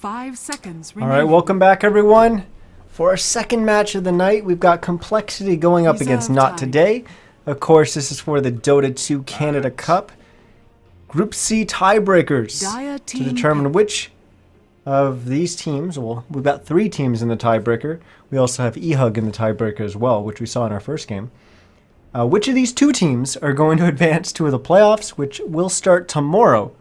5 seconds All remaining. right, welcome back, everyone. For our second match of the night, we've got compLexity going up against Reserve Not time. Today. Of course, this is for the Dota 2 Canada Cup. Group C tiebreakers Dire to team determine pick. which of these teams, well, we've got 3 teams in the tiebreaker. We also have eHug in the tiebreaker as well, which we saw in our first game. Which of these 2 teams are going to advance to the playoffs, which will start tomorrow?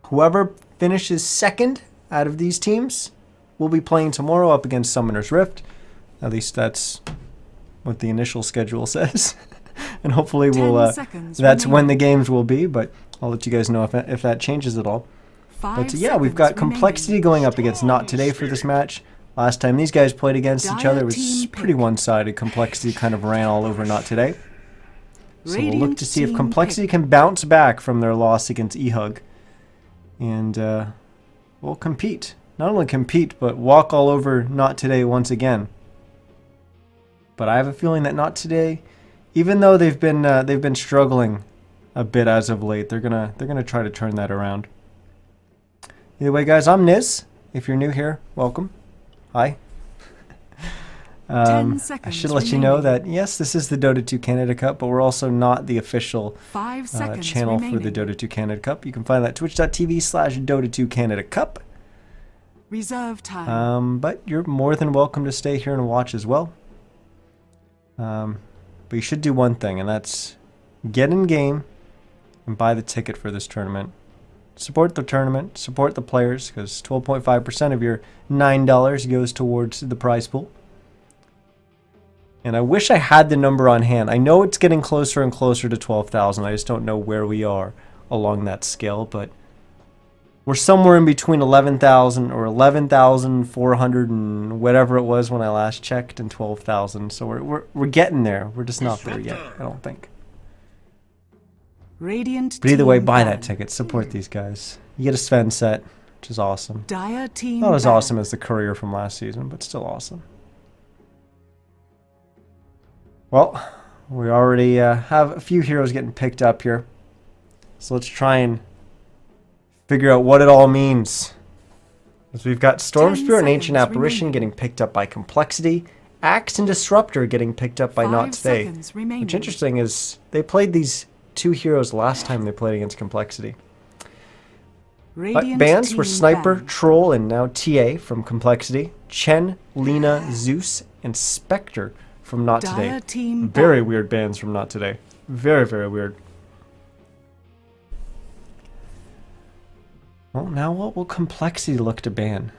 Whoever finishes second out of these teams will be playing tomorrow up against Summoner's Rift. At least that's what the initial schedule says. And hopefully 10 seconds that's when the remaining. games will be, but I'll let you guys know if that changes at all. 5 But yeah, we've got seconds compLexity remaining. going up against Not Today for this match. Last time these guys played against each other, it was Dire team pretty pick. one-sided. compLexity kind of ran all over Not Today. So we'll look Radiant to see if team compLexity pick. can bounce back from their loss against eHug. And we'll compete. Not only compete, but walk all over Not Today once again. But I have a feeling that Not Today, even though they've been struggling a bit as of late, they're gonna try to turn that around. Either way, guys, I'm Niz. If you're new here, welcome. Hi. 10 I seconds should let you know remaining. that yes, this is the Dota 2 Canada Cup, but we're also not the official 5 seconds channel remaining. for the Dota 2 Canada Cup. You can find that at twitch.tv/Dota 2 Canada Cup. Reserve time. But you're more than welcome to stay here and watch as well. But you should do one thing, and that's get in game and buy the ticket for this tournament. Support the tournament, support the players, because 12.5% of your $9 goes towards the prize pool. And I wish I had the number on hand. I know it's getting closer and closer to 12,000. I just don't know where we are along that scale, but we're somewhere in between 11,000 or 11,400 and whatever it was when I last checked, and 12,000. So we're getting there. We're just not there yet, I don't think. Radiant But either way, team buy ban. that ticket. Support these guys. You get a Sven set, which is awesome. Dire team Not as ban. awesome as the Courier from last season, but still awesome. Well, we already have a few heroes getting picked up here. So let's try and figure out what it all means. As we've got Storm 10 Spirit and Ancient seconds Apparition remaining. getting picked up by compLexity. Axe and Disruptor getting picked up by 5 Not Today. seconds remaining. Which interesting is they played these 2 heroes last time they played against compLexity. But Radiant bans team were Sniper, ban. Troll, and now TA from compLexity. Chen, Lina, Zeus, and Spectre from Not Today. Dire team Very ban. weird bans from Not Today. Very, very weird. Well, now what will compLexity look to ban?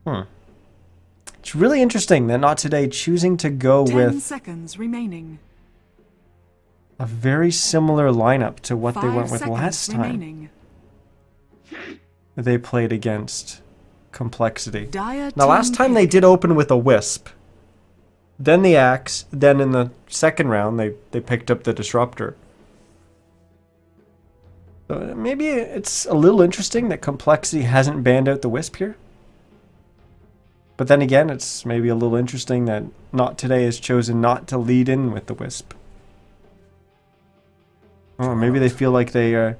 It's really interesting that Not Today choosing to go 10 with seconds remaining. a very similar lineup to what they 5 went with seconds last time remaining. they played against compLexity. Dire Now, last team time they pick. did open with a Wisp, then the Axe, then in the second round they picked up the Disruptor. So maybe it's a little interesting that compLexity hasn't banned out the Wisp here. But then again, it's maybe a little interesting that Not Today has chosen not to lead in with the Wisp. Oh, maybe they feel like they got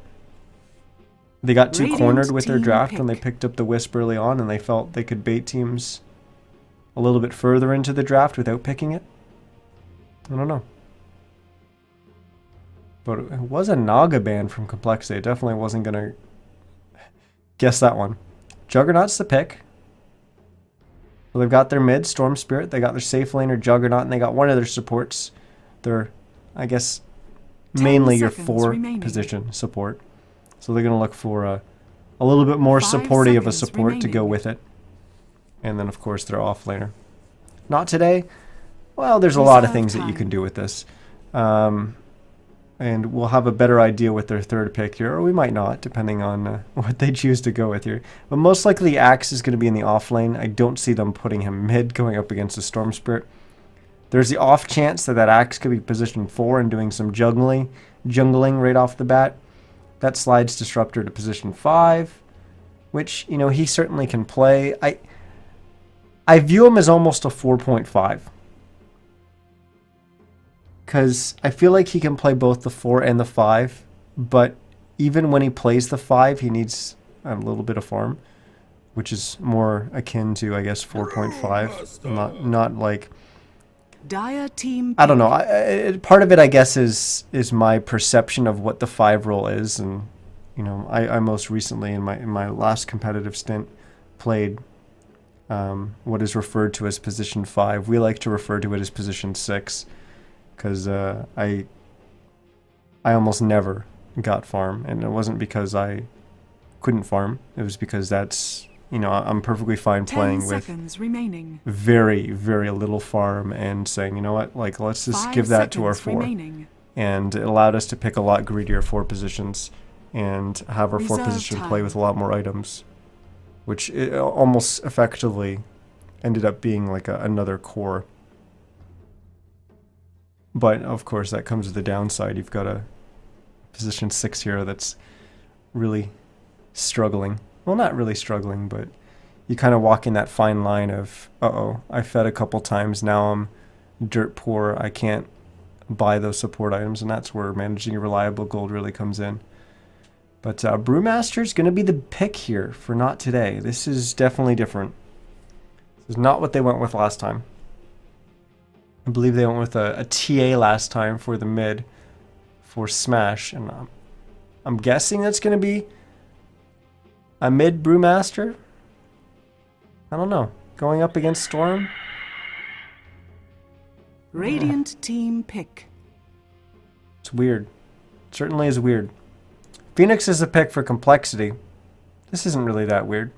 too Radiant cornered with their team draft when they pick. picked up the Wisp early on, and they felt they could bait teams a little bit further into the draft without picking it. I don't know. But it was a Naga ban from compLexity. I definitely wasn't going to guess that one. Juggernaut's the pick. So they've got their mid, Storm Spirit. They got their safe laner, Juggernaut, and they got one of their supports. Their, I guess, 10 mainly your seconds 4 remaining. position support. So they're going to look for a little bit more 5 supporty of a seconds support to go remaining. with it. And then, of course, their off laner. Not Today. Well, there's a lot of Reserve things that you time. can do with this. And we'll have a better idea with their third pick here, or we might not, depending on what they choose to go with here. But most likely Axe is going to be in the off lane. I don't see them putting him mid going up against the Storm Spirit. There's the off chance that Axe could be positioned 4 and doing some jungling right off the bat. That slides Disruptor to position 5, which, you know, he certainly can play. I view him as almost a 4.5. Because I feel like he can play both the 4 and the 5, but even when he plays the 5, he needs a little bit of farm, which is more akin to, I guess, 4.5. Not like, Dire team I don't know. Part of it, I guess, is my perception of what the 5 role is, and you know, I most recently in my last competitive stint played what is referred to as position 5. We like to refer to it as position 6 because I almost never got farm, and it wasn't because I couldn't farm. It was because that's, you know, I'm perfectly fine playing with remaining. very, very little farm and saying, you know what, like, let's just give that to our 4. Remaining. And it allowed us to pick a lot greedier 4 positions and have our 4 Reserve position time. play with a lot more items, which it almost effectively ended up being like another core. But of course that comes with the downside. You've got a position 6 hero that's really struggling. Well, not really struggling, but you kind of walk in that fine line of, uh-oh, I fed a couple times, now I'm dirt poor, I can't buy those support items, and that's where managing a reliable gold really comes in. But Brewmaster's going to be the pick here for not today. This is definitely different. This is not what they went with last time. I believe they went with a TA last time for the mid for Smash, and I'm guessing that's going to be a mid Brewmaster. I don't know. Going up against Storm. Radiant team pick. It's weird. It certainly is weird. Phoenix is a pick for compLexity. This isn't really that weird.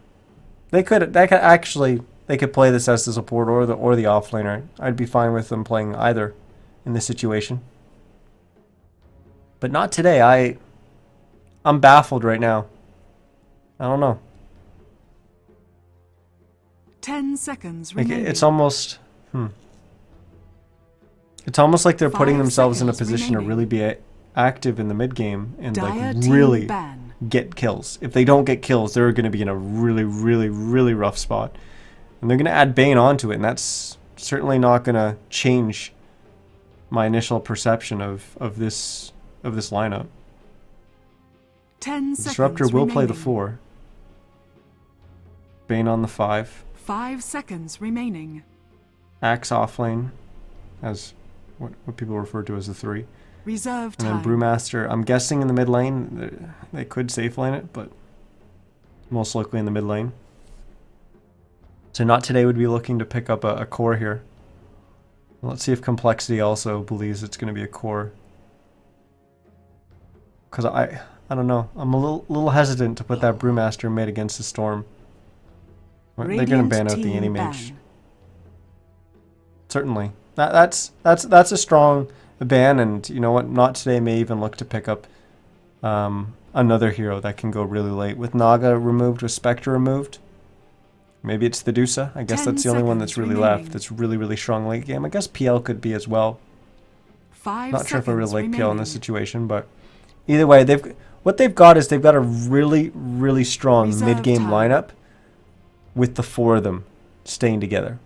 They could play this as the support or the offlaner. I'd be fine with them playing either in this situation. But not today. I'm baffled right now. I don't know. 10 seconds Like, remaining. it's almost It's almost like they're putting 5 themselves in a seconds position remaining. to really be active in the mid game and Dire like team really ban. get kills. If they don't get kills, they're going to be in a really, really, really rough spot. And they're going to add Bane onto it, and that's certainly not going to change my initial perception of this lineup. 10 seconds Disruptor will play the remaining. 4. Bane on the 5. 5 seconds remaining. Axe off lane as what people refer to as the 3. Reserve And time. then Brewmaster, I'm guessing in the mid lane, they could safe lane it, but most likely in the mid lane. So not today would be looking to pick up a core here. Let's see if compLexity also believes it's going to be a core. Because I don't know, I'm a little hesitant to put that Brewmaster mid against the Storm. They're going to Radiant ban out the team Anti-Mage. ban. Certainly. That's a strong ban, and you know what? Not today may even look to pick up another hero that can go really late. With Naga removed, with Spectre removed, maybe it's the DotA. I guess 10 that's the only one seconds that's really remaining. left that's really, really strong late game. I guess PL could be as well. 5 Not sure if I really like seconds PL in this remaining. situation, but either way, what they've got is they've got a really, really strong Reserve mid-game time. lineup with the 4 of them staying together.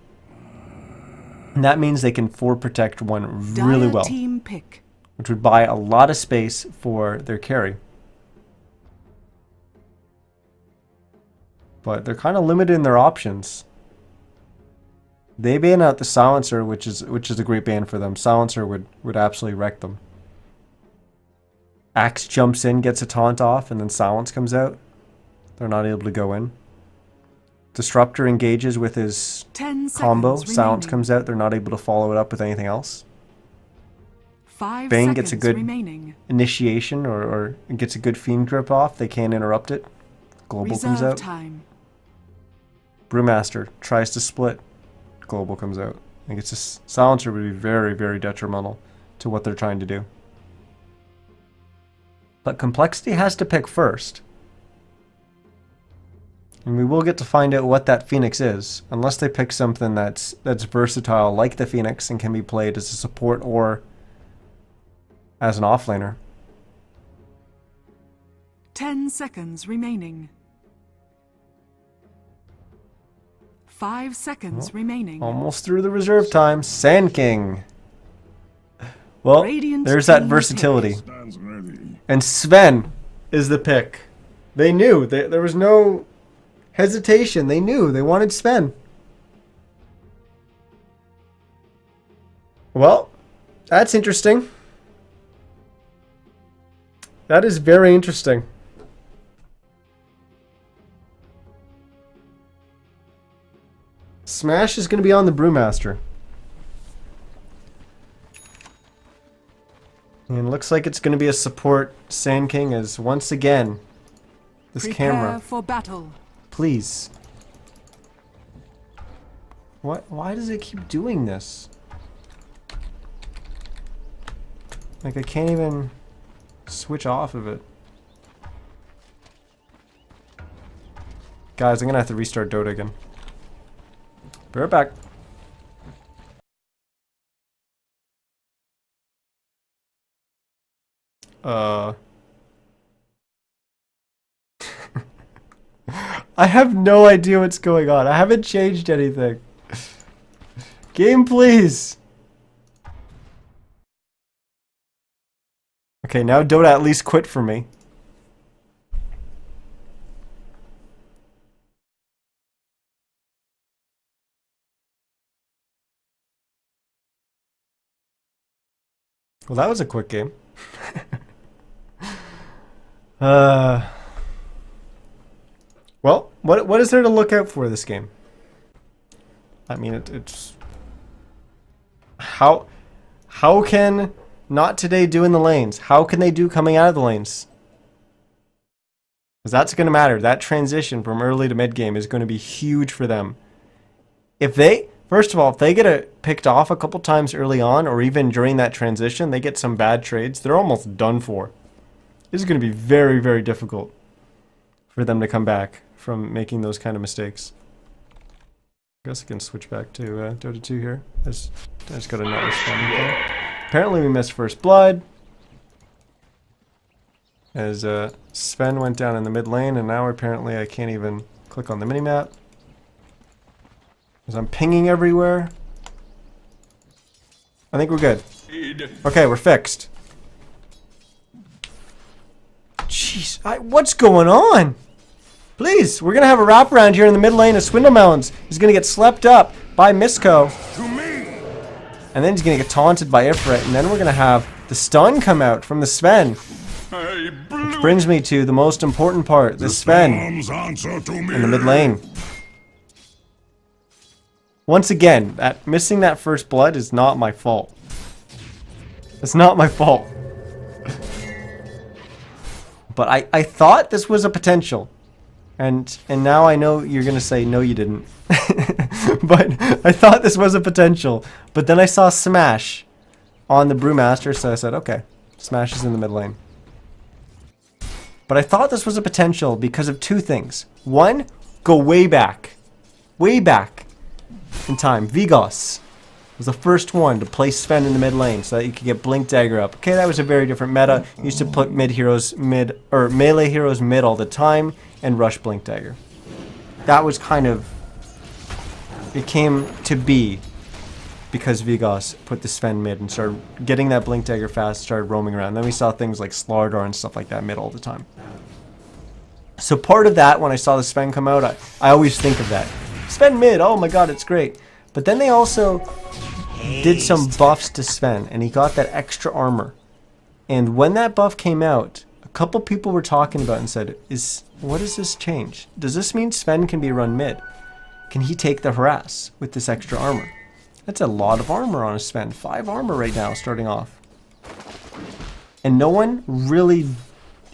And that means they can 4 protect one really Dire well, team pick. which would buy a lot of space for their carry. But they're kind of limited in their options. They ban out the Silencer, which is a great ban for them. Silencer would absolutely wreck them. Axe jumps in, gets a taunt off, and then Silence comes out. They're not able to go in. Disruptor engages with his 10 combo. seconds Silence remaining. comes out. They're not able to follow it up with anything else. 5 Bane seconds gets a good remaining. initiation or gets a good Fiend grip off. They can't interrupt it. Global comes Reserve out. time. Brewmaster tries to split. Global comes out. I think it's just Silencer would be very, very detrimental to what they're trying to do. But compLexity has to pick first. And we will get to find out what that Phoenix is, unless they pick something that's versatile like the Phoenix and can be played as a support or as an offlaner. 10 seconds remaining. 5 seconds remaining. Almost through the reserve time. Sand King. Well, Radiant there's that team versatility. Stands ready. And Sven is the pick. They knew. There was no hesitation. They knew. They wanted Sven. Well, that's interesting. That is very interesting. Smash is going to be on the Brewmaster. And it looks like it's going to be a support Sand King as once again this Prepare camera. for battle. Please. What? Why does it keep doing this? Like I can't even switch off of it. Guys, I'm going to have to restart DotA again. Be right back. I have no idea what's going on. I haven't changed anything. Game, please. Okay, now DotA at least quit for me. Well, that was a quick game. Well, what is there to look out for this game? I mean, it's how can not today do in the lanes? How can they do coming out of the lanes? Because that's going to matter. That transition from early to mid game is going to be huge for them. If they, first of all, if they get it picked off a couple times early on, or even during that transition, they get some bad trades, they're almost done for. This is going to be very, very difficult for them to come back from making those kind of mistakes. I guess I can switch back to DotA 2 here. I just got a not responding thing. Apparently we missed first blood. As Sven went down in the mid lane, and now apparently I can't even click on the minimap. As I'm pinging everywhere. I think we're good. Okay, we're fixed. Jeez, what's going on? Please, we're going to have a wraparound here in the mid lane of Swindle Mounds. He's going to get slept up by Misco. And then he's going to get taunted by Ifrit. And then we're going to have the stun come out from the Sven. Which brings me to the most important part. The Sven in the mid lane. Once again, missing that first blood is not my fault. It's not my fault. But I thought this was a potential. And now I know you're going to say, no, you didn't. But I thought this was a potential. But then I saw Smash on the Brewmaster, so I said, okay, Smash is in the mid lane. But I thought this was a potential because of two things. One, go way back in time. Vigos was the first one to place Sven in the mid lane so that you could get Blink Dagger up. Okay, that was a very different meta. You used to put melee heroes mid all the time and rush Blink Dagger. That was kind of, it came to be because Vigos put the Sven mid and started getting that Blink Dagger fast, started roaming around. Then we saw things like Slardar and stuff like that mid all the time. So part of that, when I saw the Sven come out, I always think of that. Sven mid, oh my god, it's great. But then they also did some buffs to Sven, and he got that extra armor. And when that buff came out, a couple people were talking about it and said, what does this change? Does this mean Sven can be run mid? Can he take the harass with this extra armor? That's a lot of armor on a Sven. 5 armor right now starting off. And no one really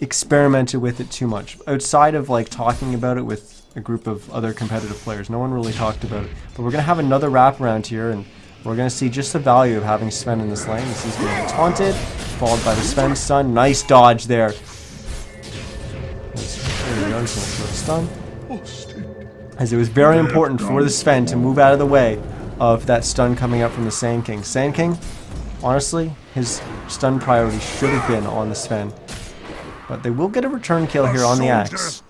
experimented with it too much. Outside of like talking about it with a group of other competitive players, no one really talked about it. But we're going to have another wraparound here, and we're going to see just the value of having Sven in this lane. As he's going to get taunted, followed by the Sven stun. Nice dodge there. There we go, he's going to throw the stun. As it was very important for the Sven to move out of the way of that stun coming up from the Sand King. Sand King, honestly, his stun priority should have been on the Sven. But they will get a return kill here on the Axe.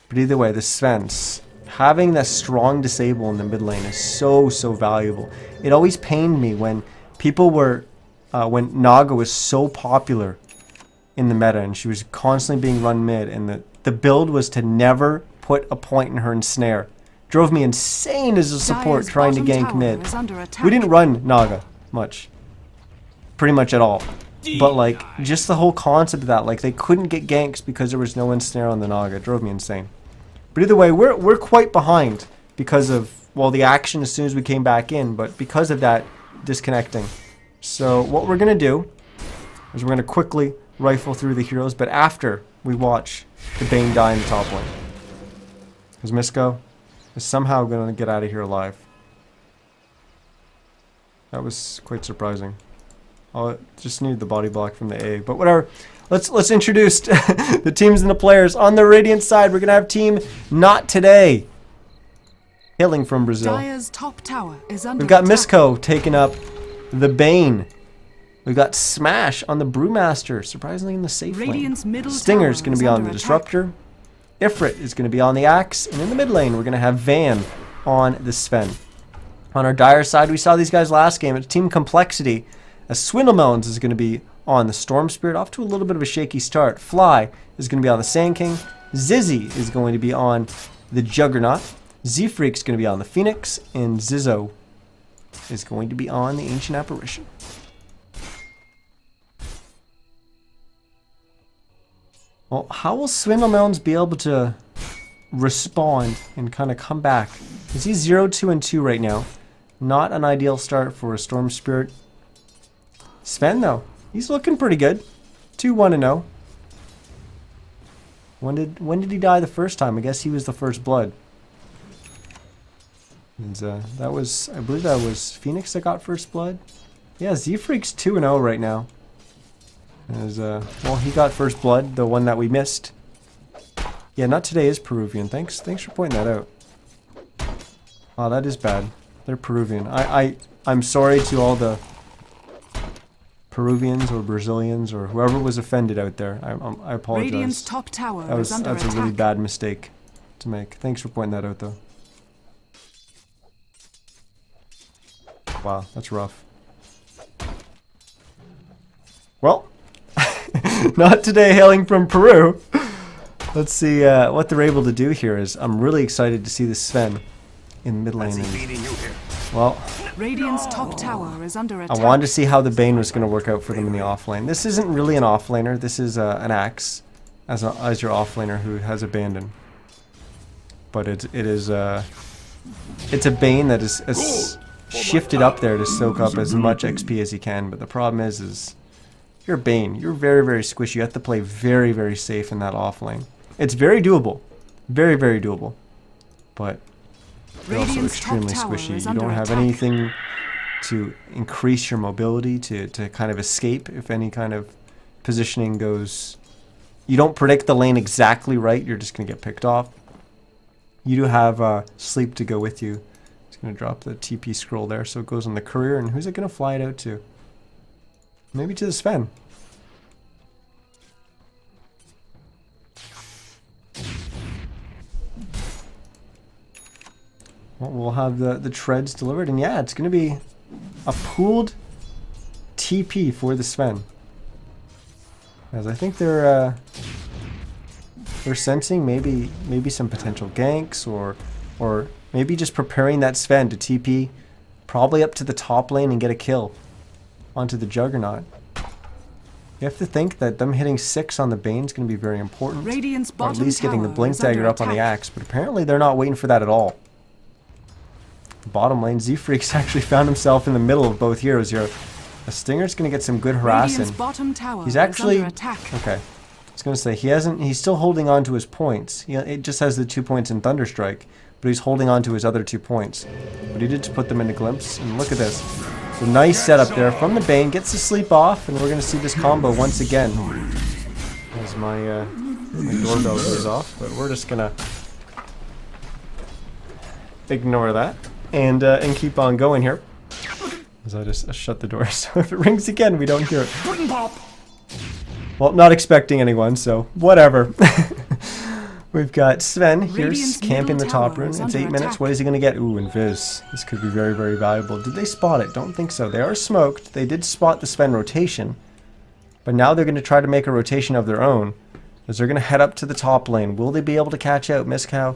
But either way, the Sven, having that strong disable in the mid lane is so valuable. It always pained me when people were, when Naga was so popular in the meta, and she was constantly being run mid, and the build was to never put a point in her ensnare. Drove me insane as a support Dire's trying to bottom gank tower mid. is under attack. We didn't run Naga much. Pretty much at all. But like, just the whole concept of that, like they couldn't get ganks because there was no ensnare on the Naga. It drove me insane. But either way, we're quite behind because of, well, the action as soon as we came back in, but because of that disconnecting. So what we're going to do is we're going to quickly rifle through the heroes, but after we watch the Bane die in the top lane. Because Misko is somehow going to get out of here alive. That was quite surprising. I just need the body block from the A, but whatever. Let's introduce the teams and the players. On the Radiant side, we're going to have team Not Today, hailing from Brazil. Dire's top tower is under We've got attack. Misko taking up the Bane. We've got Smash on the Brewmaster, surprisingly in the safe Radiant's lane. middle Stinger's tower going to is be on under the attack. Disruptor. Ifrit is going to be on the Axe. And in the mid lane, we're going to have Van on the Sven. On our Dire side, we saw these guys last game. It's Team compLexity. As Swindlemelons is going to be on the Storm Spirit, off to a little bit of a shaky start. Fly is going to be on the Sand King. Zizzy is going to be on the Juggernaut. Z-Freak's going to be on the Phoenix. And Zizzo is going to be on the Ancient Apparition. Well, how will Swindlemelons be able to respond and kind of come back? Because he's 0, 2, and 2 right now. Not an ideal start for a Storm Spirit. Sven, though, he's looking pretty good. 2, 1, and 0. When did he die the first time? I guess he was the first blood. And that was, I believe that was Phoenix that got first blood. Yeah, Z-Freak's 2 and 0 right now. As well, he got first blood, the one that we missed. Yeah, Not Today is Peruvian. Thanks for pointing that out. Oh, that is bad. They're Peruvian. I'm sorry to all the Peruvians or Brazilians or whoever was offended out there. I apologize. Radiant's top tower is under That's attack. a really bad mistake to make. Thanks for pointing that out, though. Wow, that's rough. Well, Not Today, hailing from Peru. Let's see what they're able to do here. I'm really excited to see this Sven in mid lane. Well, Radiant's top tower is under attack. I wanted to see how the Bane was going to work out for them in the off lane. This isn't really an off laner. This is an Axe as your off laner who has abandon. But it's a Bane that is shifted up there to soak up as much XP as he can. But the problem is you're Bane. You're very, very squishy. You have to play very, very safe in that off lane. It's very doable. Very, very doable. But you're also Radiant's top extremely tower squishy. is You under don't have attack. anything to increase your mobility, to kind of escape if any kind of positioning goes. You don't predict the lane exactly right. You're just going to get picked off. You do have sleep to go with you. It's going to drop the TP scroll there, so it goes on the courier. And who's it going to fly it out to? Maybe to the Sven. Well, we'll have the treads delivered, and yeah, it's going to be a pooled TP for the Sven. As I think they're sensing maybe some potential ganks or maybe just preparing that Sven to TP probably up to the top lane and get a kill onto the Juggernaut. You have to think that them hitting 6 on the Bane is going to be very important. Radiant's Or at bottom least getting the tower Blink is under Dagger up on the attack. Axe, but apparently they're not waiting for that at all. Bottom lane, Z-Freak's actually found himself in the middle of both heroes here. A Stinger's going to get some good harassing. Radiant's bottom tower He's actually is under attack. okay. I was going to say he's still holding on to his points. It just has the 2 points in Thunderstrike, but he's holding on to his other 2 points. But he did put them into Glimpse, and look at this. So nice setup there from the Bane, gets the sleep off, and we're going to see this combo once again. As my doorbell goes off, but we're just going to ignore that and keep on going here. As I just shut the door, so if it rings again, we don't hear it. Well, not expecting anyone, so whatever. We've got Sven here Radiant's camping the middle top tower rune. is It's under 8 minutes. attack. What is he going to get? Ooh, Invis. This could be very, very valuable. Did they spot it? Don't think so. They are smoked. They did spot the Sven rotation, But now they're going to try to make a rotation of their own, as they're going to head up to the top lane. Will they be able to catch out Miskow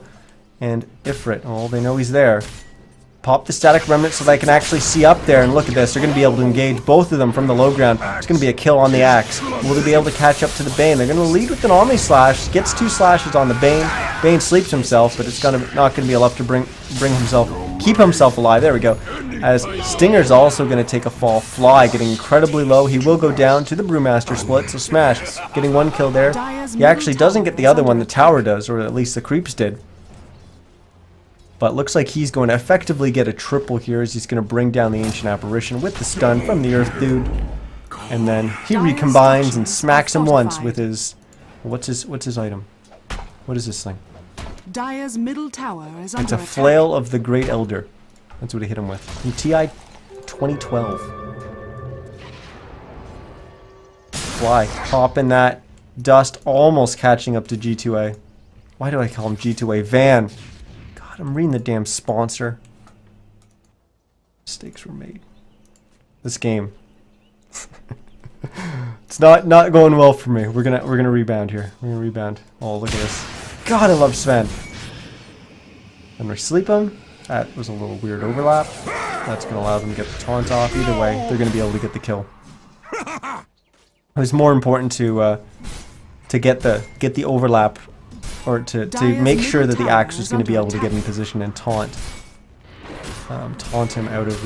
and Ifrit? Oh, they know he's there. Pop the static remnant so they can actually see up there, and look at this. They're going to be able to engage both of them from the low ground. It's going to be a kill on the axe. Will they be able to catch up to the Bane? They're going to lead with an Omni Slash. Gets 2 slashes on the Bane. Bane sleeps himself, but it's not going to be enough to keep himself alive. There we go. As Stinger's also going to take a fall. Fly getting incredibly low. He will go down to the Brewmaster split. So Smash getting 1 kill there. He actually doesn't get the other one. The tower does, or at least the creeps did. But looks like he's going to effectively get a triple here, as he's going to bring down the Ancient Apparition with the stun from the Earth Dude. And then he recombines and smacks him once with his... What's his item? What is this thing? Dire's middle tower is under It's a attack. Flail of the Great Elder. That's what he hit him with. From TI 2012. Fly. Popping that dust, almost catching up to G2A. Why do I call him G2A? Van. God, I'm reading the damn sponsor. Mistakes were made. This game. It's not going well for me. We're gonna rebound here. We're gonna rebound. Oh, look at this. God, I love Sven. And we sleep him. That was a little weird overlap. That's gonna allow them to get the taunt off. Either way, they're gonna be able to get the kill. It was more important to get the overlap, or to make sure that the axe was going to be able to get in position and taunt him out of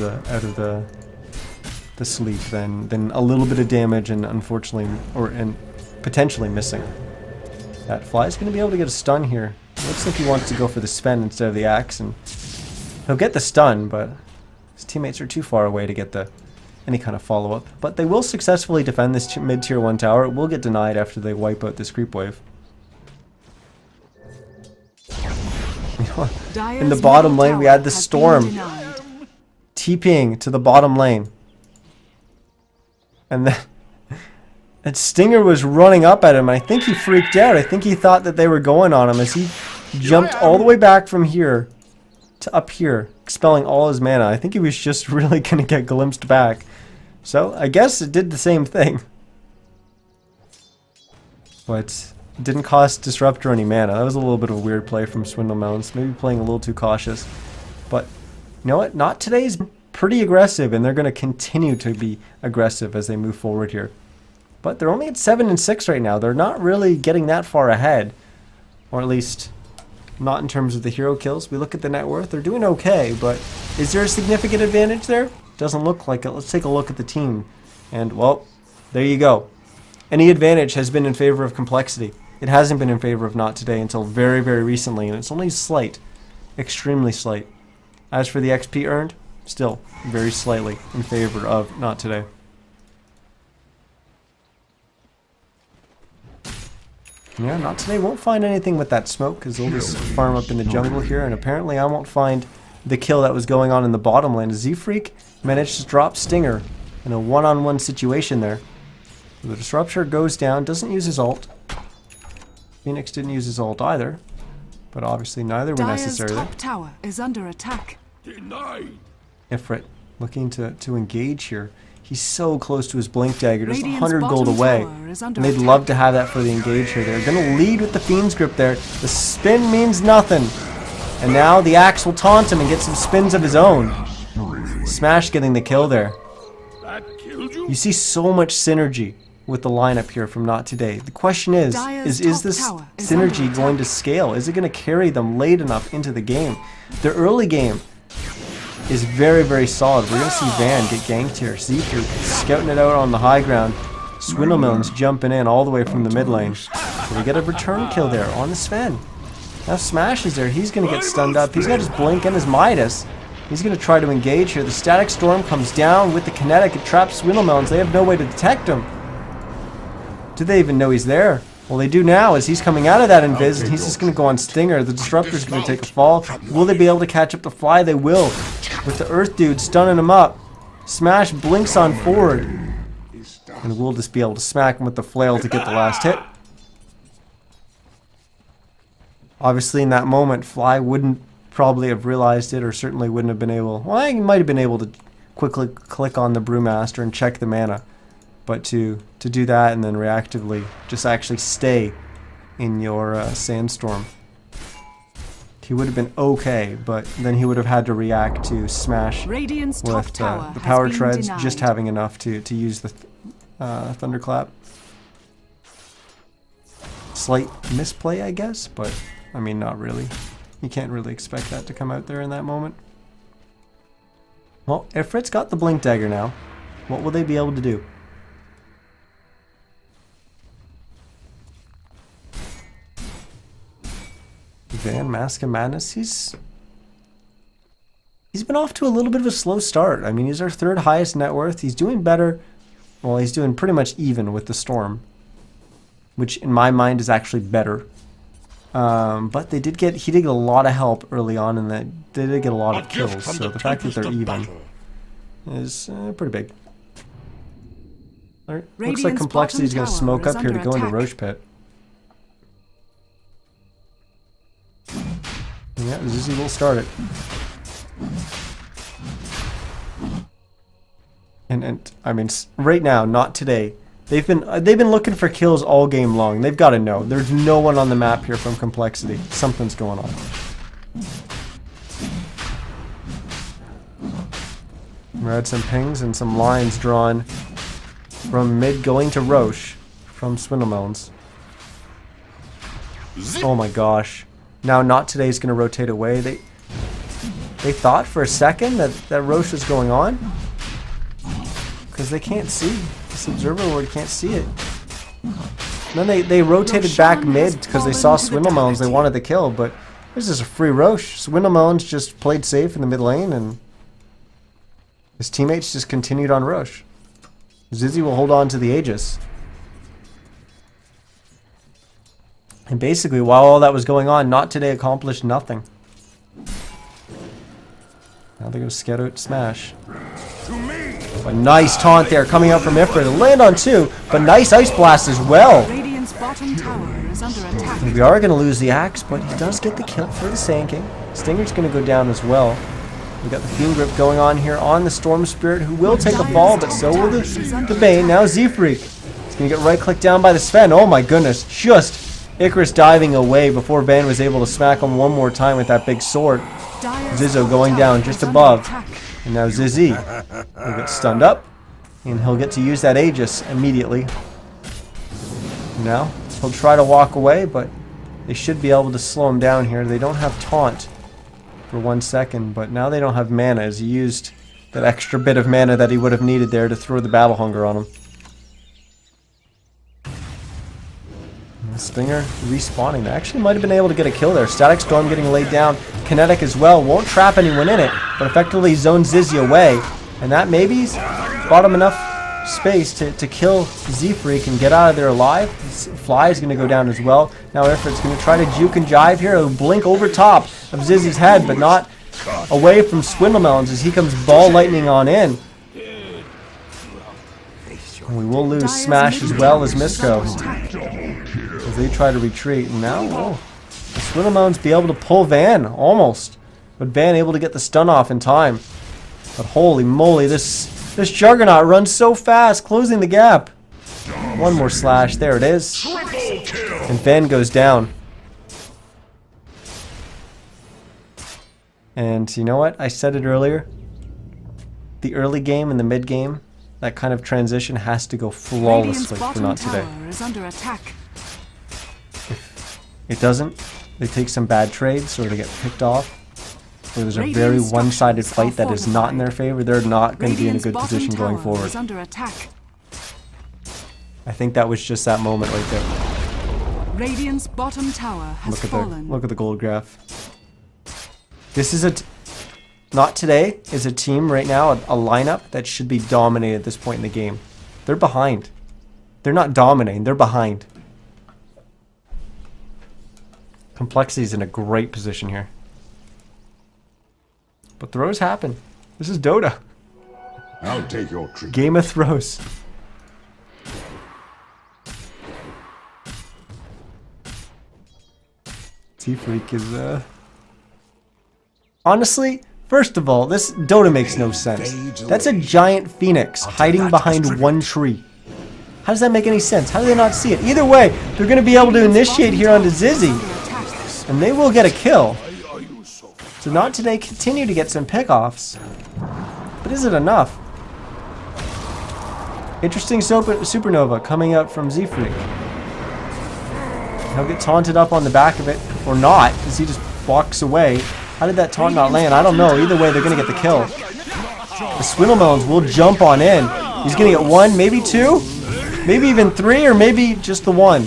the sleep than a little bit of damage and unfortunately and potentially missing. That Fly is going to be able to get a stun here. Looks like he wants to go for the Sven instead of the axe, and he'll get the stun, but his teammates are too far away to get any kind of follow-up. But they will successfully defend this mid-tier 1 tower. It will get denied after they wipe out this creep wave. In the bottom lane, we had the Storm TPing to the bottom lane. And then and Stinger was running up at him. I think he freaked out. I think he thought that they were going on him, as he jumped all the way back from here to up here, expelling all his mana. I think he was just really going to get glimpsed back. So I guess it did the same thing. But it didn't cost Disruptor any mana. That was a little bit of a weird play from Swindle Mounts. Maybe playing a little too cautious. But you know what? Not today's pretty aggressive, and they're going to continue to be aggressive as they move forward here. But they're only at 7 and 6 right now. They're not really getting that far ahead. Or at least not in terms of the hero kills. We look at the net worth. They're doing okay, but is there a significant advantage there? Doesn't look like it. Let's take a look at the team. And, well, there you go. Any advantage has been in favor of complexity. It hasn't been in favor of Not Today until very, very recently, and it's only slight. Extremely slight. As for the XP earned, still very slightly in favor of Not Today. Yeah, Not Today won't find anything with that smoke, because they'll just farm up in the jungle here, and apparently I won't find the kill that was going on in the bottom lane. Z-Freak managed to drop Stinger in a one-on-one situation there. The Disruptor goes down, doesn't use his ult. Phoenix didn't use his ult either, but obviously neither were necessary there. Top tower is under attack. Denied. Ifrit looking to engage here. He's so close to his Blink Dagger, just Radiant's 100 gold bottom away. tower is under And they'd attack. love to have that for the engage here. They're going to lead with the Fiend's Grip there. The spin means nothing. And now the axe will taunt him and get some spins of his own. Smash getting the kill there. That killed you? You see so much synergy with the lineup here from Not Today. The question is this tower is under synergy attack. going to scale? Is it going to carry them late enough into the game? Their early game is very, very solid. We're going to see Van get ganked here. Z-Freak scouting it out on the high ground. Swindlemilns jumping in all the way from the mid lane. So we get a return kill there on the Sven. Now Smash is there. He's going to get stunned up. He's got his Blink and his Midas. He's going to try to engage here. The Static Storm comes down with the Kinetic. It traps Swindlemilns. They have no way to detect him. Do they even know he's there? Well, they do now, as he's coming out of that invis, and he's just going to go on Stinger. The Disruptor's going to take a fall. Will they be able to catch up the Fly? They will. With the Earth Dude stunning him up. Smash blinks on forward. And we'll just be able to smack him with the flail to get the last hit. Obviously, in that moment, Fly wouldn't probably have realized it, or certainly wouldn't have been able... Well, he might have been able to quickly click on the Brewmaster and check the mana. But to to do that and then reactively just actually stay in your sandstorm. He would have been okay, but then he would have had to react to smash Radiant's top with tower the has power been treads, denied. just having enough to use the thunderclap. Slight misplay, I guess, but I mean, not really. You can't really expect that to come out there in that moment. Well, Ifrit's got the blink dagger now. What will they be able to do? Van, Mask of Madness, he's been off to a little bit of a slow start. I mean, he's our third highest net worth. He's doing better. Well, he's doing pretty much even with the Storm, which in my mind is actually better. But he did get a lot of help early on, and they did get a lot of kills. So the fact that they're even is pretty big. All right. Looks like Radiant's compLexity is going to bottom smoke tower up here is to go under into attack. Roche Pit. Yeah, Zizzy will start it. And I mean, right now, not today. They've been looking for kills all game long. They've got to know there's no one on the map here from compLexity. Something's going on. We had some pings and some lines drawn from mid going to Roche from Swindlemelons. Oh my gosh. Now Not Today is going to rotate away. They thought for a second that Roche was going on. Because they can't see. This observer ward can't see it. And then they rotated back mid because they saw Swindlemelons. They wanted the kill, but this is a free Roche. Swindlemelons just played safe in the mid lane, and his teammates just continued on Roche. Zizzy will hold on to the Aegis. And basically, while all that was going on, Not Today accomplished nothing. Now they're going to scout out Smash. A nice taunt there coming out from Ifrit. To land on two, but nice Ice Blast as well. Radiant's bottom tower is under attack. We are going to lose the Axe, but he does get the kill for the Sand King. Stinger's going to go down as well. We got the Fiend Grip going on here on the Storm Spirit, who will take a fall, but so will the Bane. Now Z-Freak. He's going to get right-clicked down by the Sven. Oh my goodness, just Icarus diving away before Van was able to smack him one more time with that big sword. Zizzo going down just above. And now Zizzy will get stunned up, and he'll get to use that Aegis immediately. Now, he'll try to walk away, but they should be able to slow him down here. They don't have taunt for 1 second, but now they don't have mana, as he used that extra bit of mana that he would have needed there to throw the Battle Hunger on him. Stinger respawning. They actually might have been able to get a kill there. Static Storm getting laid down. Kinetic as well. Won't trap anyone in it, but effectively zones Zizzy away. And that maybe bought him enough space to kill Z-Freak and get out of there alive. Fly is going to go down as well. Now Ifrit's going to try to juke and jive here. He'll blink over top of Zizzy's head, but not away from Swindlemelons as he comes ball lightning on in. And we will lose Smash as well as Misco as they try to retreat. And now, oh, the Swindlemelons be able to pull Van almost, but Van able to get the stun off in time. But holy moly, this Juggernaut runs so fast, closing the gap. One more slash, there it is, and Van goes down. And you know what? I said it earlier. The early game and the mid game, that kind of transition has to go flawlessly for Not Today. Is under attack. If it doesn't, they take some bad trades or they get picked off. Or there's a very one-sided fight that is not in their favor. They're not going to be in a good position going forward. Is under attack. I think that was just that moment right there. Radiant's bottom tower has fallen. Look at the gold graph. This is Not Today is a team right now, a lineup that should be dominated at this point in the game. They're behind. They're not dominating, they're behind. compLexity is in a great position here. But throws happen. This is Dota. I'll take your treat. Game of throws. Z-Freak is honestly, first of all, this Dota makes no sense. That's a giant phoenix hiding behind one tree. How does that make any sense? How do they not see it? Either way, they're going to be able to initiate here onto Zizzy, and they will get a kill. So Not Today continue to get some pickoffs. But is it enough? Interesting supernova coming out from Z-Freak. He'll get taunted up on the back of it, or not, as he just walks away. How did that taunt not land? I don't know. Either way, they're going to get the kill. The Swindlemelons will jump on in. He's going to get 1, maybe 2, maybe even 3, or maybe just the 1.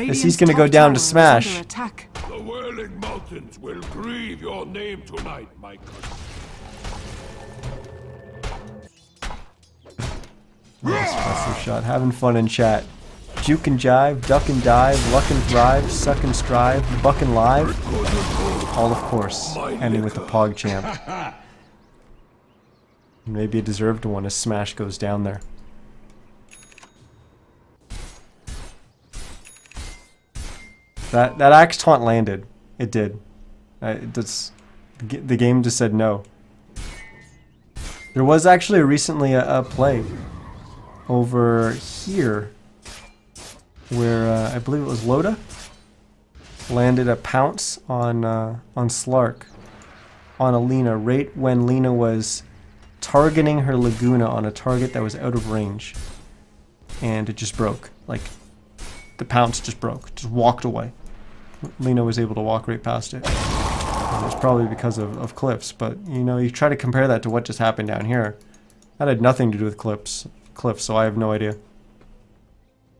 As he's going to go down to Smash. The whirling mountains will breathe your name tonight, my cousin. Nice passive shot. Having fun in chat. Juke and jive, duck and dive, luck and thrive, suck and strive, buck and live. All, of course, ending with the Pog Champ. Maybe a deserved one as Smash goes down there. That axe taunt landed. It did. The game just said no. There was actually recently a play over here where I believe it was Loda landed a pounce on Slark on Alina right when Lina was targeting her Laguna on a target that was out of range, and it just broke. Like the pounce just broke, just walked away. Lina was able to walk right past it. And it was probably because of cliffs, but you know, you try to compare that to what just happened down here. That had nothing to do with cliffs, so I have no idea.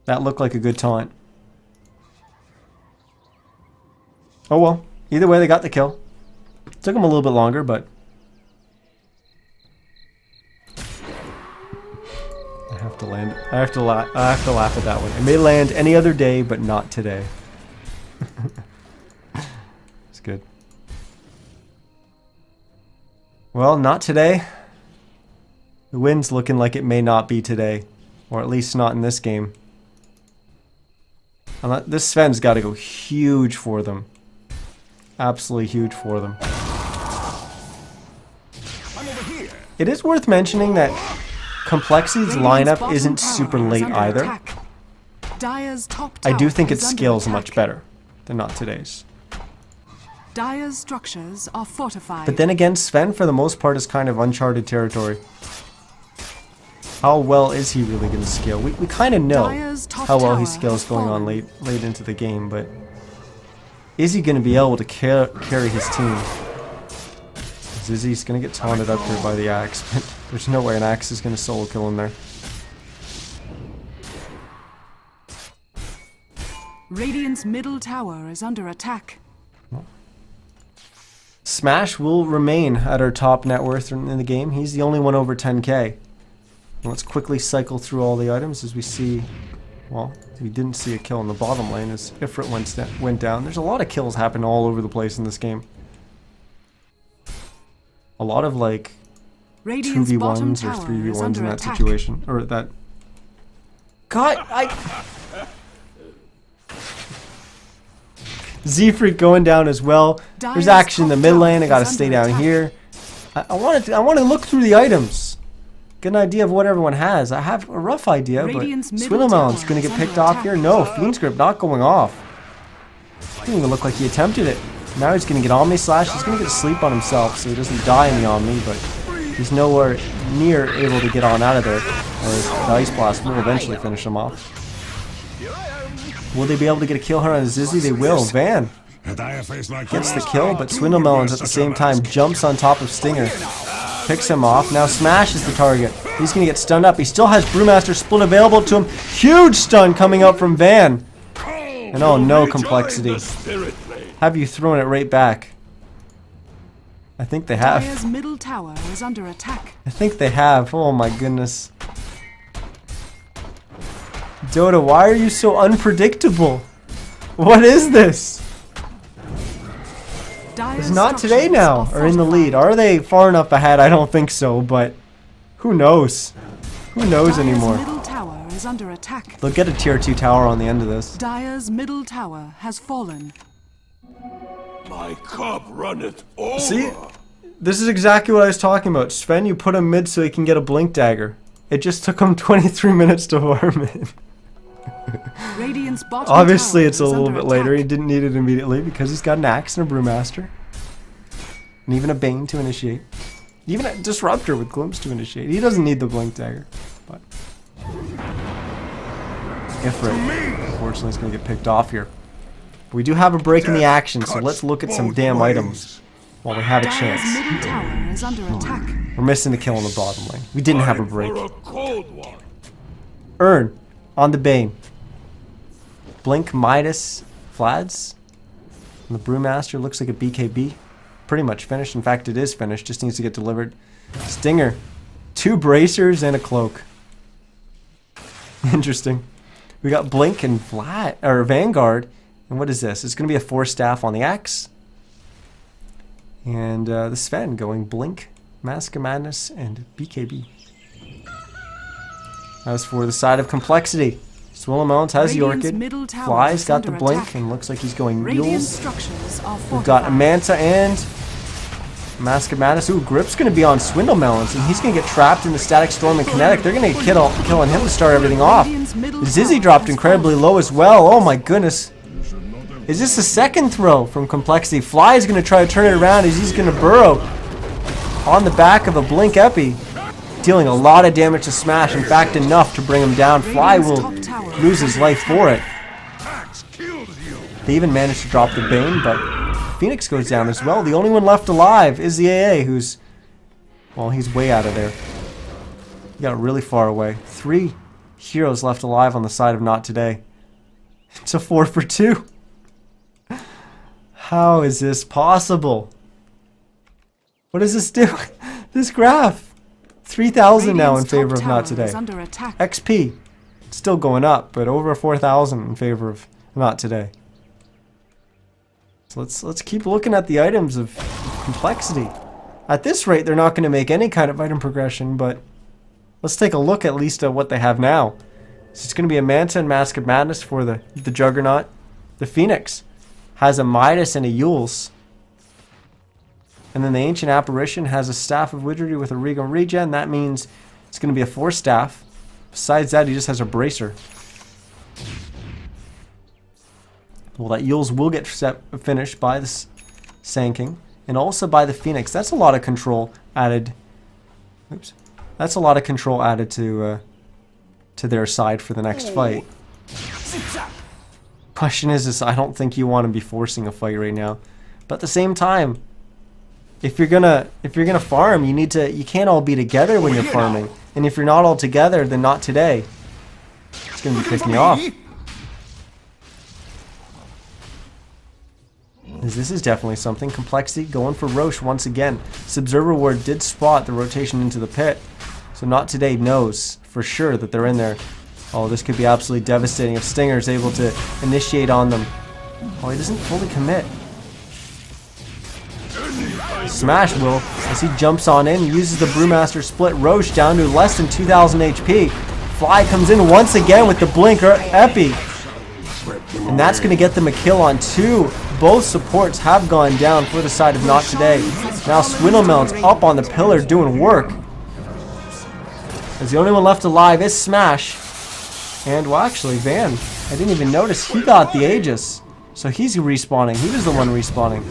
That looked like a good taunt. Oh well, either way they got the kill. Took them a little bit longer, but I have to land. I have to laugh at that one. It may land any other day, but not today. It's good. Well, not today. The wind's looking like it may not be today, or at least not in this game. This Sven's got to go huge for them. Absolutely huge for them. It is worth mentioning that complexity's lineup isn't super late either. I do think it scales much better than Not Today's. Dire's structures are fortified. But then again, Sven for the most part is kind of uncharted territory. How well is he really going to scale? We kind of know how well he scales going on late into the game, but is he going to be able to carry his team? Zizzy's going to get taunted up here by the axe, but there's no way an axe is going to solo kill him there. Radiant's middle tower is under attack. Smash will remain at our top net worth in the game. He's the only one over 10k. Let's quickly cycle through all the items as we see. Well, we didn't see a kill in the bottom lane as Ifrit went down. There's a lot of kills happening all over the place in this game. A lot of like 2v1s or 3v1s in that situation. Or that... God, Z-Freak going down as well. There's action in the mid lane. I gotta stay down here. I want to look through the items. Get an idea of what everyone has. I have a rough idea, but Swindlemelon's going to get picked off here. No, Fiend's Grip not going off. Didn't even look like he attempted it. Now he's going to get Omni Slash. He's going to get a sleep on himself so he doesn't die in the Omni, but he's nowhere near able to get on out of there. Whereas the Ice Blast will eventually finish him off. Will they be able to get a kill here on Zizzy? They will. Van gets the kill, but Swindlemelons at the same time jumps on top of Stinger. Picks him off. Now Smash is the target. He's going to get stunned up. He still has Brewmaster Split available to him. Huge stun coming out from Van. And oh no, complexity. Have you thrown it right back? I think they have. Dire's middle tower is under attack. I think they have. Oh my goodness. DotA, why are you so unpredictable? What is this? It's Not Today now, or in the lead. Are they far enough ahead? I don't think so, but who knows? Who knows anymore? Middle tower is under attack. They'll get a tier 2 tower on the end of this. Dire's middle tower has fallen. My cup runneth over. See? This is exactly what I was talking about. Sven, you put him mid so he can get a blink dagger. It just took him 23 minutes to farm it. Radiant's bottom Obviously, tower it's a is little under bit later. He attack. didn't need it immediately because he's got an axe and a brewmaster. And even a bane to initiate. Even a disruptor with glimpse to initiate. He doesn't need the blink dagger. But Ifrit, unfortunately, is going to get picked off here. But we do have a break in the action, so let's look at some damn items while we have a Dire's chance. middle tower is under attack. We're missing the kill on the bottom lane. We didn't have a break. For a cold one. Earn on the Bane. Blink, Midas, Flads. And the Brewmaster looks like a BKB. Pretty much finished. In fact, it is finished. Just needs to get delivered. Stinger. 2 bracers and a cloak. Interesting. We got Blink and Vanguard. And what is this? It's going to be a 4 staff on the axe. And the Sven going Blink, Mask of Madness, and BKB. As for the side of complexity, Swillamount has the Radiant's Orchid. middle tower Fly's is got the under Blink attack. and looks like he's going Radiant Mules. structures are We've got fortified. Manta and Mask of Madness. Ooh, Grip's going to be on Swindle Melons, and he's going to get trapped in the Static Storm and Kinetic. They're going to get killing him to start everything off. Radiant's middle Zizzy tower dropped has incredibly low as well. Oh my goodness. Is this the second throw from Complexity? Fly is going to try to turn it around as he's going to burrow on the back of a Blink Epi, dealing a lot of damage to Smash. In fact, enough to bring him down. Fly will lose his life for it. Axe kills you. They even managed to drop the Bane, but Phoenix goes down as well. The only one left alive is the AA, who's, well, he's way out of there. He got really far away. 3 heroes left alive on the side of Not Today. It's a 4 for 2. How is this possible? What does this do? This graph. 3,000 now in Radiant's favor top of Not tower Today. is under attack. XP. Still going up, but over 4,000 in favor of Not Today. So let's keep looking at the items of complexity. At this rate, they're not going to make any kind of item progression, but let's take a look at least at what they have now. So it's going to be a Manta and Mask of Madness for the Juggernaut. The Phoenix has a Midas and a Yules. And then the Ancient Apparition has a Staff of Wizardry with a Regal Regen. That means it's going to be a 4 staff. Besides that, he just has a Bracer. Well, that Yules will get finished by the Sand King and also by the Phoenix. That's a lot of control added. Oops. That's a lot of control added to their side for the next fight. Question is, I don't think you want to be forcing a fight right now. But at the same time, if you're gonna farm, you can't all be together when you're farming. And if you're not all together, then Not Today. It's gonna be picking you off. This is definitely something. Complexity going for Roche once again. Subserver Ward did spot the rotation into the pit. So Not Today knows for sure that they're in there. Oh, this could be absolutely devastating if Stinger is able to initiate on them. Oh, he doesn't fully commit. Smash will, as he jumps on in, uses the Brewmaster split. Roche down to less than 2,000 HP. Fly comes in once again with the Blinker Epi. And that's going to get them a kill on 2. Both supports have gone down for the side of Not Today. Now Swindlemelon's up on the pillar doing work. As the only one left alive is Smash. And, well, actually, Van, I didn't even notice he got the Aegis. So he's respawning. He was the one respawning.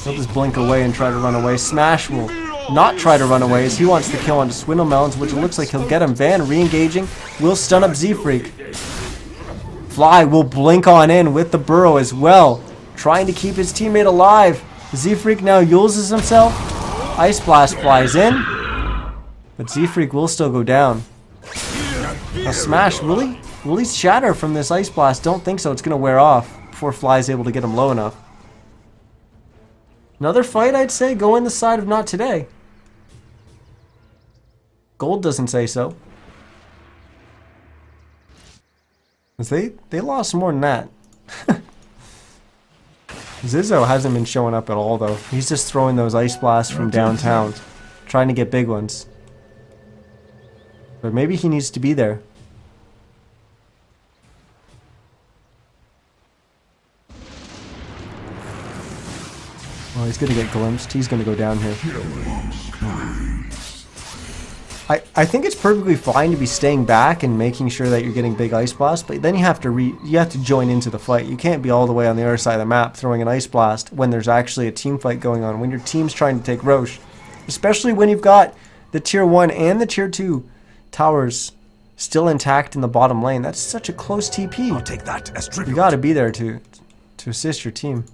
He'll just blink away and try to run away. Smash will not try to run away as he wants to kill onto Swindlemelons, which it looks like he'll get him. Van re-engaging. Will stun up Z-Freak. Fly will blink on in with the burrow as well, trying to keep his teammate alive. Z-Freak now uses himself. Ice Blast flies in, but Z-Freak will still go down. Now Smash, will he shatter from this Ice Blast? Don't think so. It's going to wear off before Fly is able to get him low enough. Another fight, I'd say, going the side of Not Today. Gold doesn't say so. They lost more than that. Zizzo hasn't been showing up at all, though. He's just throwing those Ice Blasts from downtown, trying to get big ones. But maybe he needs to be there. Well, he's going to get glimpsed. He's going to go down here. I think it's perfectly fine to be staying back and making sure that you're getting big ice blast, but then you have to join into the fight. You can't be all the way on the other side of the map throwing an ice blast when there's actually a team fight going on, when your team's trying to take Roche. Especially when you've got the tier 1 and the tier 2 towers still intact in the bottom lane. That's such a close TP. I'll take that as tribute. You gotta be there to assist your team.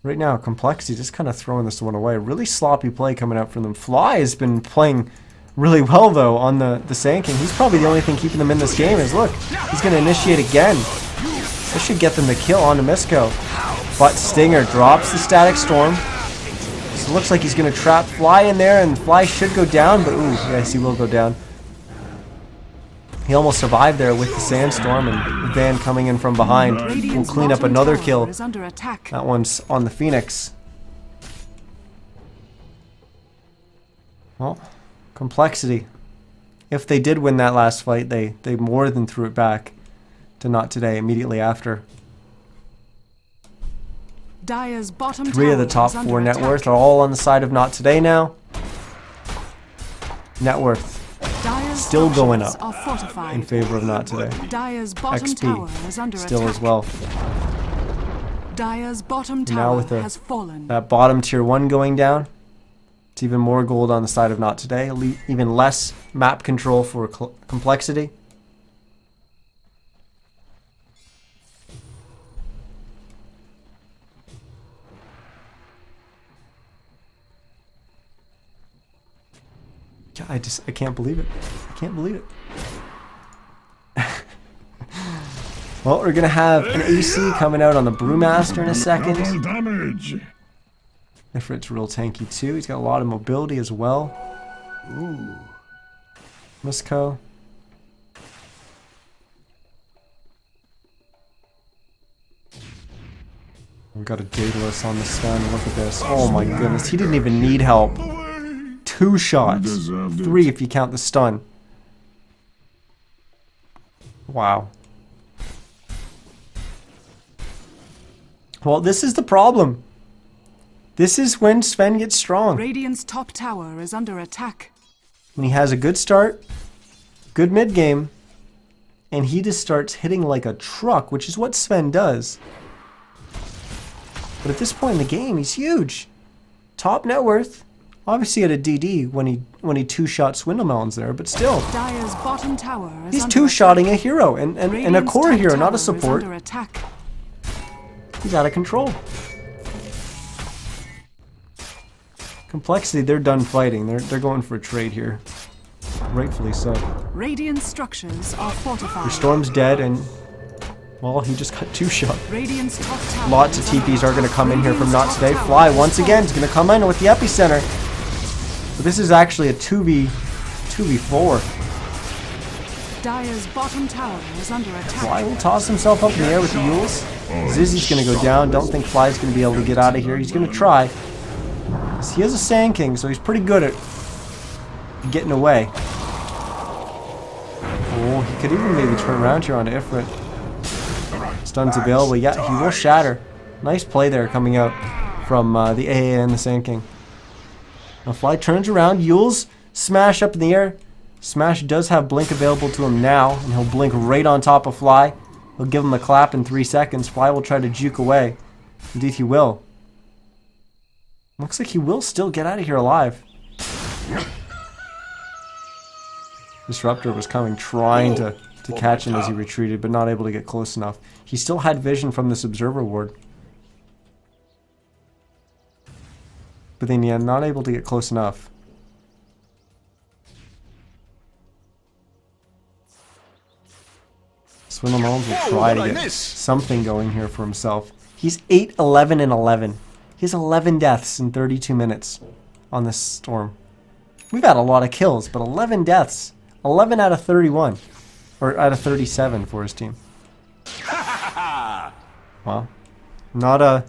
Right now, compLexity just kind of throwing this one away. Really sloppy play coming out from them. Fly has been playing really well, though, on the Sand King. He's probably the only thing keeping them in this game. Is look, he's going to initiate again. This should get them the kill on NizCast. But Stinger drops the Static Storm. So it looks like he's going to trap Fly in there, and Fly should go down, but ooh, yes, he will go down. He almost survived there with the Sandstorm, and Van coming in from behind will clean up another kill. That one's on the Phoenix. Well, compLexity. If they did win that last fight, they more than threw it back to Not Today immediately after. Dire's bottom 3 of the top 4 net worth are all on the side of Not Today now. Net worth still going up in favor of Not Today. Dire's bottom tower is under still attack. as well. Dire's bottom Now tower with has fallen. that bottom tier 1 going down, it's even more gold on the side of Not Today. Even less map control for compLexity. I can't believe it. I can't believe it. Well, we're gonna have an AC coming out on the Brewmaster in a second. Damage. Ifrit's real tanky too. He's got a lot of mobility as well. Ooh. NizCast. We've got a Daedalus on the stun. Look at this. Oh my goodness. He didn't even need help. 2 shots. 3 if you count the stun. Wow. Well, this is the problem. This is when Sven gets strong. Radiant's top tower is under attack. When he has a good start, good mid game, and he just starts hitting like a truck, which is what Sven does. But at this point in the game, he's huge. Top net worth. Obviously at a DD when he 2-shot Swindle Mountains there, but still. Dire's bottom tower is He's under 2-shotting a hero and a Radiant's core top hero, not tower a is support. under attack. He's out of control. compLexity, they're done fighting. They're going for a trade here. Rightfully so. Radiant structures are fortified. Your Storm's dead and, well, he just got 2-shot. Radiant's top tower Lots of is under TPs are going to come in here from Radiant's Not top Today. tower Fly is once again is going to come in with the epicenter. But this is actually a 2v4. Dire's bottom tower is under attack. Fly will toss himself up in the air with the Yules. Zizzy's going to go down. Don't think Fly's going to be able to get out of here. He's going to try. He has a Sand King, so he's pretty good at getting away. Oh, he could even maybe turn around here onto Ifrit. Stun's available. Yeah, he will shatter. Nice play there coming out from the AA and the Sand King. Now Fly turns around. Yules smash up in the air. Smash does have blink available to him now, and he'll blink right on top of Fly. He'll give him a clap in 3 seconds. Fly will try to juke away. Indeed he will. Looks like he will still get out of here alive. Disruptor was coming, trying to catch him as he retreated, but not able to get close enough. He still had vision from this Observer Ward. But then, yeah, not able to get close enough. Swindle Mounds will try to get something going here for himself. He's 8, 11, and 11. He has 11 deaths in 32 minutes on this Storm. We've had a lot of kills, but 11 deaths. 11 out of 31. Or out of 37 for his team. Well, not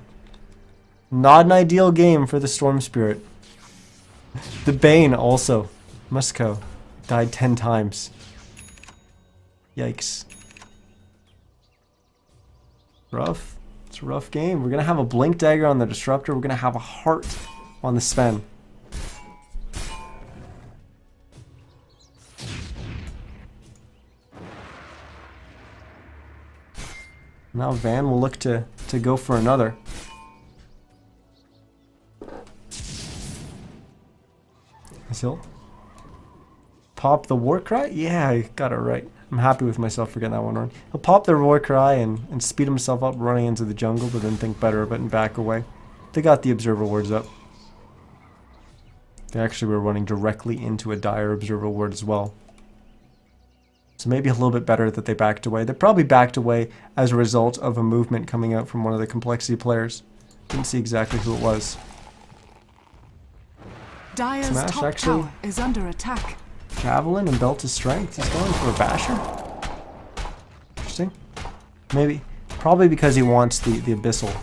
an ideal game for the Storm Spirit. The Bane also. NizCast died 10 times. Yikes. Rough. It's a rough game. We're going to have a Blink Dagger on the Disruptor. We're going to have a Heart on the Sven. Now Van will look to go for another. He'll pop the war cry? Yeah, I got it right. I'm happy with myself for getting that one wrong. He'll pop the war cry and speed himself up running into the jungle, but then think better of it and back away. They got the observer wards up. They actually were running directly into a dire observer ward as well. So maybe a little bit better that they backed away. They probably backed away as a result of a movement coming out from one of the complexity players. Didn't see exactly who it was. Dire's Smash top actually. tower is under attack. Javelin and belt of strength. He's going for a basher. Interesting. Maybe. Probably because he wants the abyssal.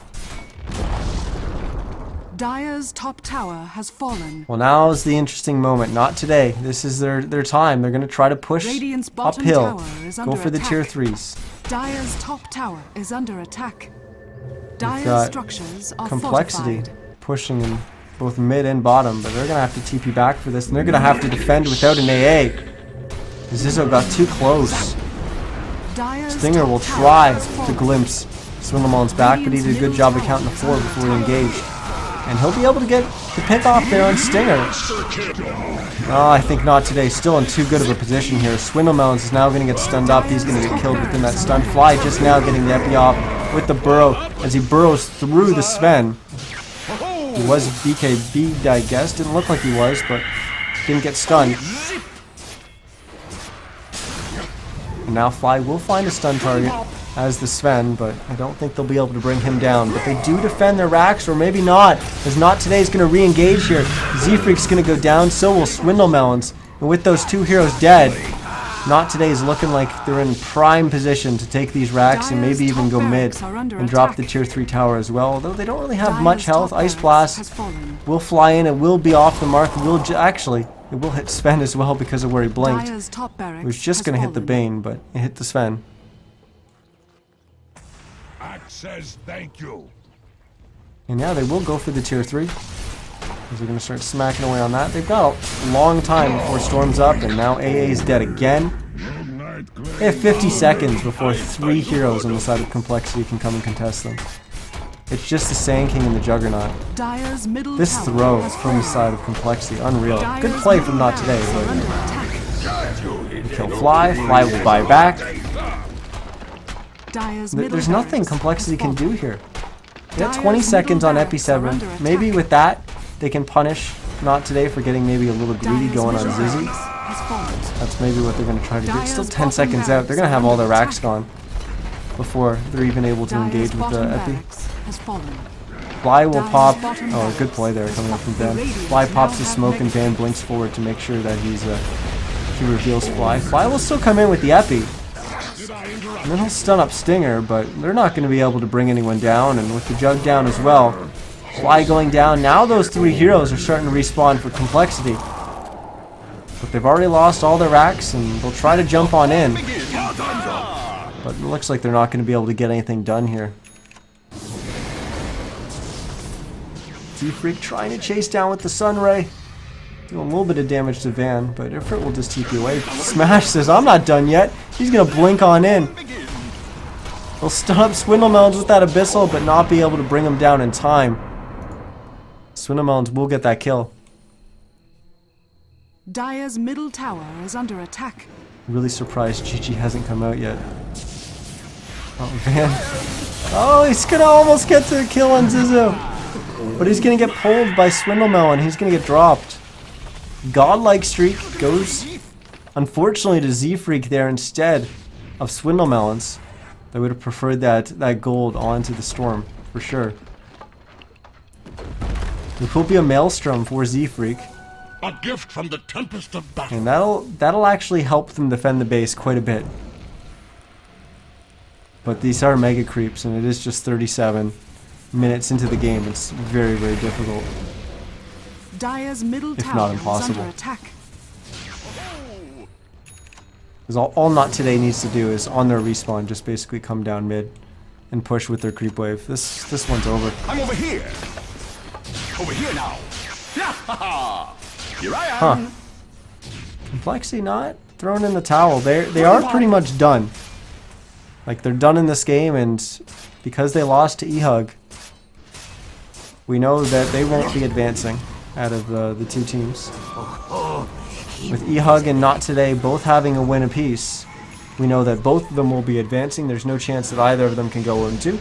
Dire's top tower has fallen. Well, now is the interesting moment. Not today. This is their time. They're going to try to push Radiant's bottom uphill. tower is Go under for the attack. tier 3s. Dire's top tower is under attack. got Dire's structures are compLexity fortified. pushing in both mid and bottom, but they're going to have to TP back for this, and they're going to have to defend without an AA. Zizzo got too close. Dire's Stinger top will tower try has to fallen. glimpse Swindlemon's back, but he did a good job accounting the 4 before he engaged. And he'll be able to get the pick off there on Stinger. Oh, I think not today. Still in too good of a position here. Swindlemelons is now going to get stunned up. He's going to get killed within that stun. Fly just now getting the epi off with the burrow as he burrows through the Sven. He was BKB'd, I guess. Didn't look like he was, but didn't get stunned. And now Fly will find a stun target as the Sven, but I don't think they'll be able to bring him down. But they do defend their racks, or maybe not, as Not Today is going to re-engage here. Z-Freak's going to go down, so will Swindlemelons. And with those 2 heroes dead, Not Today is looking like they're in prime position to take these racks and maybe even go mid and drop the tier 3 tower as well. Although they don't really have much health. Ice Blast will fly in, it will be off the mark. Actually, it will hit Sven as well because of where he blinked. Dire's top barracks It was just going to hit the Bane, but it hit the Sven. Axe says thank you. And yeah, they will go for the tier 3. As they're going to start smacking away on that. They've got a long time before Storm's up, and now AA is dead again. They have 50 seconds before 3 heroes on the side of complexity can come and contest them. It's just the Sand King and the Juggernaut. Dire's middle This tower throw has from the side of complexity, unreal. Good play from Not Today, but kill Fly. Fly will buy back. Dire's middle There's nothing barracks complexity has can fallen. do here. They got Dire's 20 seconds middle on barracks are Epi7. under attack. Maybe with that, they can punish Not Today for getting maybe a little greedy Dire's going on middle Zizzy. barracks has fallen. That's maybe what they're going to try to do. It's still Dire's 10 bottom seconds out. They're going to have all their racks gone before they're even able to Dire's engage with the bottom Epi. barracks has fallen. Fly will Dire's pop. bottom Oh, good barracks play there has coming up from fallen. Van. The Fly Radiant pops now the have smoke and mega Van blinks forward to make sure that he reveals Fly. Fly will still come in with the Epi. And then he'll stun up Stinger, but they're not going to be able to bring anyone down, and with the Jug down as well. Fly going down. Now those 3 heroes are starting to respawn for complexity. But they've already lost all their racks, and they'll try to jump on in. But it looks like they're not going to be able to get anything done here. Z-Freak trying to chase down with the Sunray. Doing a little bit of damage to Van, but Ifrit will just TP away. Smash says, I'm not done yet. He's going to blink on in. He'll stun up Swindlemelons with that Abyssal, but not be able to bring him down in time. Swindlemelons will get that kill. Dire's middle tower is under attack. Really surprised Gigi hasn't come out yet. Oh, Van. Oh, he's going to almost get to a kill on Zizzo. But he's going to get pulled by Swindlemelon. He's going to get dropped. Godlike streak goes, unfortunately, to Z-Freak there instead of Swindlemelons. They would have preferred that gold onto the Storm, for sure. There will be a Maelstrom for Z-Freak. A gift from the Tempest of Battle. And that'll actually help them defend the base quite a bit. But these are mega creeps, and it is just 37 minutes into the game. It's very, very difficult. Dire's middle If tower not is impossible. under attack. Because all Not Today needs to do is, on their respawn, just basically come down mid and push with their creep wave. This one's over. I'm over here. Over here now. Here I am. Huh. complexity not thrown in the towel. They are pretty much done. Like, they're done in this game, and because they lost to eHug, we know that they won't be advancing out of the two teams. With eHug and Not Today both having a win apiece, we know that both of them will be advancing. There's no chance that either of them can go 0-2.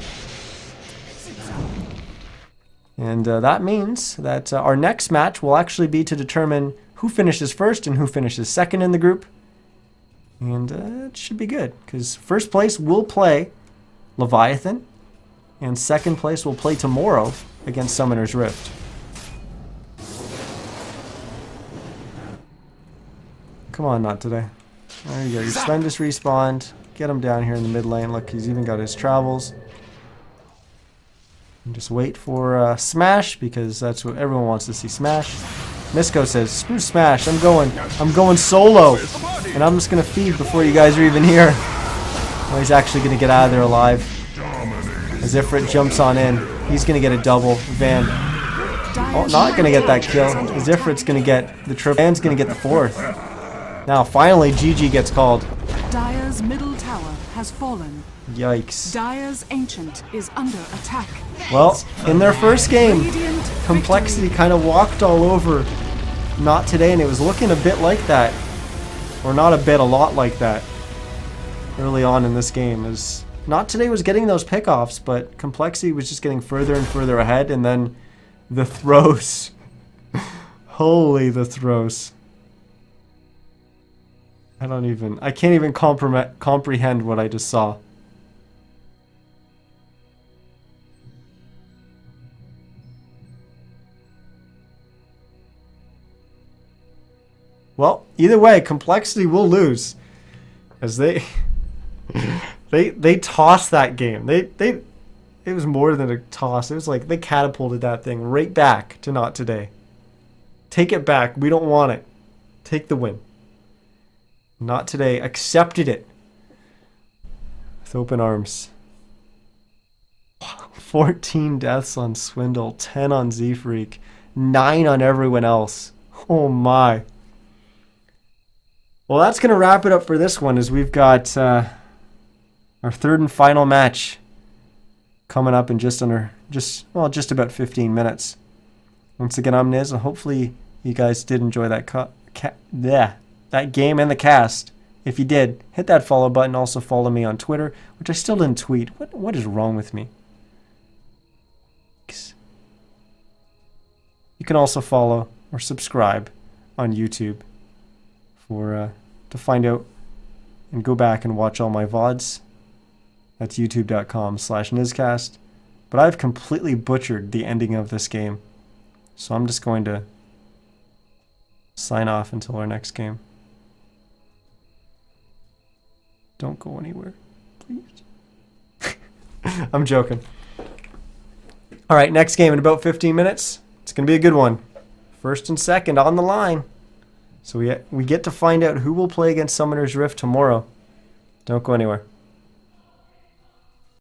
And that means that our next match will actually be to determine who finishes first and who finishes second in the group. And it should be good, because first place will play Leviathan, and second place will play tomorrow against Summoner's Rift. Come on, Not Today. There you go. You spend this respawn. Get him down here in the mid lane. Look, he's even got his travels. And just wait for Smash, because that's what everyone wants to see. Smash. Misco says, "Screw Smash. I'm going solo, and I'm just gonna feed before you guys are even here." Well, he's actually gonna get out of there alive. As Ifrit jumps on in, he's gonna get a double. Van, oh, not gonna get that kill. As Ifrit's gonna get the triple. Van's gonna get the fourth. Now, finally, GG gets called. Dire's middle tower has fallen. Yikes. Dire's ancient is under attack. Well, in their first game, Radiant compLexity kind of walked all over Not Today, and it was looking a bit like that. Or not a bit, a lot like that. Early on in this game. As Not Today was getting those pickoffs, but compLexity was just getting further and further ahead, and then the throws. Holy, the throws. I can't even comprehend what I just saw. Well, either way, compLexity will lose, as they tossed that game. It was more than a toss. It was like they catapulted that thing right back to Not Today. Take it back. We don't want it. Take the win. Not Today accepted it with open arms. 14 deaths on Swindle, 10 on Z-Freak, 9 on everyone else. Oh my. Well, that's going to wrap it up for this one, as we've got our third and final match coming up in just about 15 minutes. Once again, I'm Niz, and hopefully you guys did enjoy that game and the cast. If you did, hit that follow button. Also follow me on Twitter, which I still didn't tweet. What is wrong with me? You can also follow or subscribe on YouTube to find out and go back and watch all my VODs. That's youtube.com/NizCast. But I've completely butchered the ending of this game, so I'm just going to sign off until our next game. Don't go anywhere, please. I'm joking. All right, next game in about 15 minutes. It's going to be a good one. First and second on the line. So we get to find out who will play against Summoner's Rift tomorrow. Don't go anywhere.